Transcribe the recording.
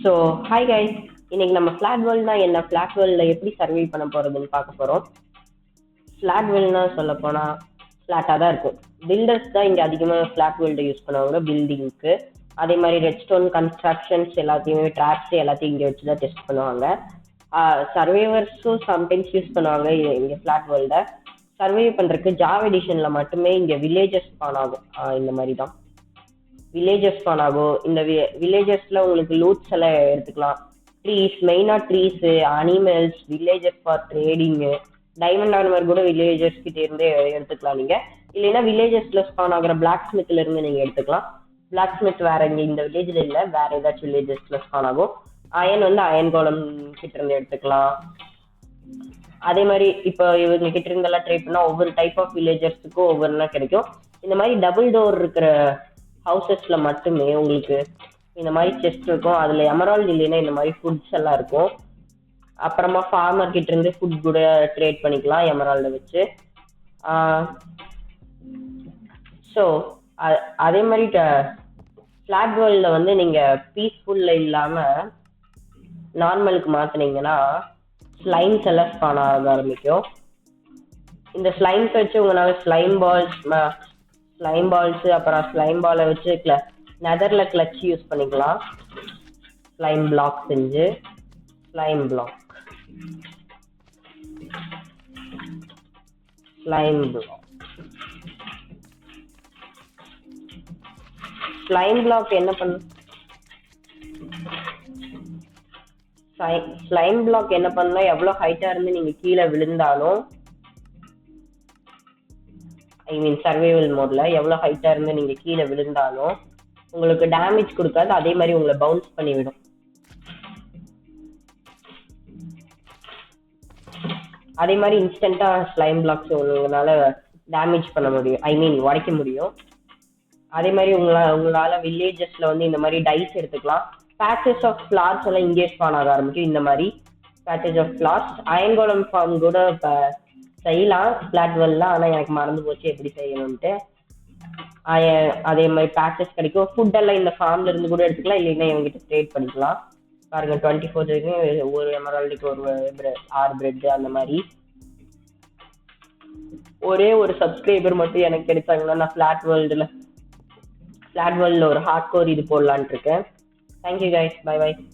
So hi guys, இன்னைக்கு நம்ம flat வேர்ல்ட்னா என்ன, ஃப்ளாட் வேர்ல்டில் எப்படி சர்வே பண்ண போகிறதுன்னு பார்க்க போகிறோம். ஃப்ளாட் வேர்ல்ட்னா சொல்ல போனால் ஃப்ளாட்டாக தான் இருக்கும். பில்டர்ஸ் தான் இங்கே அதிகமாக ஃப்ளாட் வேர்ல்டை யூஸ் பண்ணுவாங்க பில்டிங்க்கு. அதே மாதிரி ரெட்ஸ்டோன் கன்ஸ்ட்ரக்ஷன்ஸ் எல்லாத்தையுமே ட்ராப்ஸ் எல்லாத்தையும் இங்கே வச்சு தான் டெஸ்ட் பண்ணுவாங்க. சர்வேவர்ஸும் சம்டைம்ஸ் யூஸ் பண்ணுவாங்க இங்கே ஃப்ளாட் வேர்ல்டை. சர்வே பண்ணுறதுக்கு ஜாவ் எடிஷனில் மட்டுமே இங்கே வில்லேஜஸ் ஸ்பான் ஆகும். இந்த மாதிரி தான் வில்லேஜஸ் ஸ்பான் ஆகும். இந்த வில்லேஜஸ்ல உங்களுக்கு லூட்ஸ் எல்லாம் எடுத்துக்கலாம். ட்ரீஸ், மெயினா trees, animals, villages for trading, diamond armour கூட வில்லேஜஸ் கிட்ட இருந்து எடுத்துக்கலாம் நீங்க. இல்லைன்னா வில்லேஜஸ்ல ஸ்பான் ஆகிற பிளாக் ஸ்மித்ல இருந்து நீங்க எடுத்துக்கலாம். பிளாக் ஸ்மித் வேற இங்க இந்த வில்லேஜ்ல இல்ல, வேற ஏதாச்சும் வில்லேஜஸ்ல ஸ்பான் ஆகும். அயன் வந்து அயன் கோலம் கிட்ட இருந்து எடுத்துக்கலாம். அதே மாதிரி இப்போ இவங்க கிட்ட இருந்தெல்லாம் ட்ரை பண்ணா ஒவ்வொரு டைப் ஆஃப் வில்லேஜர்ஸுக்கும் ஒவ்வொருனா கிடைக்கும். இந்த மாதிரி டபுள் டோர் இருக்கிற ஹவுசஸ்ல மட்டுமே உங்களுக்கு இந்த மாதிரி செஸ்ட் இருக்கும். அதுல எமரால்டு இல்லைன்னா இந்த மாதிரி ஃபுட்ஸ் எல்லாம் இருக்கும். அப்புறமா ஃபார்மர் கிட்ட இருந்து ஃபுட் கூட ட்ரேட் பண்ணிக்கலாம் எமரால்டை வச்சு. ஸோ அதே மாதிரி ஃப்ளாட் வேர்ல்டில் வந்து நீங்க பீஸ்ஃபுல்ல இல்லாம நார்மலுக்கு மாத்தினீங்கன்னா ஸ்லைம்ஸ் எல்லாம் ஸ்பான் ஆக ஆரம்பிக்கும். இந்த ஸ்லைம்ஸ் வச்சு உங்களால ஸ்லைம் பால்ஸ் அப்புறம் ஸ்லைம் பாலை வச்சு நெதர்ல கிளச் யூஸ் பண்ணிக்கலாம். ஸ்லைம் பிளாக் செஞ்சு ஸ்லைம் பிளாக் என்ன பண்ண ஸ்லைம் பிளாக் என்ன பண்ணா எவ்வளவு ஹைட்டா இருந்து நீங்க கீழே விழுந்தாலும், ஐ மீன் சர்வைவல் மோட்ல எவ்வளவு ஹைட்டா இருந்து நீங்க கீழே விழுந்தாலும் உங்களுக்கு டேமேஜ் கொடுக்காது. அதே மாதிரி உங்களை பவுன்ஸ் பண்ணி விடும். அதே மாதிரி இன்ஸ்டன்டா ஸ்லைம் பிளாக்ஸ் உங்களால டேமேஜ் பண்ண முடியும், ஐ மீன் உடைக்க முடியும். அதே மாதிரி உங்களால வில்லேஜஸ்ல வந்து இந்த மாதிரி டைஸ் எடுத்துக்கலாம். பேச்சஸ் ஆஃப் ஃபிளார்ஸ் எல்லாம் இங்கே ஸ்பான் ஆக ஆரம்பிக்கும். இந்த மாதிரி பேச்சஸ் ஆஃப் ஃபிளார்ஸ் அயன்கோலம் ஃபார்ம் கூட செய்யலாம் ஃப்ளாட் வேர்ல்ட்ல. ஆனால் எனக்கு மறந்து போச்சு எப்படி செய்யணும்ட்டு. அதே மாதிரி பேச்சஸ் கிடைக்கும். ஃபுட் எல்லாம் இந்த ஃபார்ம்ல இருந்து கூட எடுத்துக்கலாம், இல்லைன்னா இவங்ககிட்ட ட்ரேட் பண்ணிக்கலாம். பாருங்க 24 வரைக்கும் ஒரு எமரால்டுக்கு ஒரு 6 பிரெட். அந்த மாதிரி ஒரே ஒரு சப்ஸ்கிரைபர் மட்டும் எனக்கு கிடைச்சாங்கன்னா நான் ஃப்ளாட் வேர்ல்டில் ஒரு ஹார்ட் கோர் இது போடலான்ட்டு இருக்கேன். Thank you guys, bye by.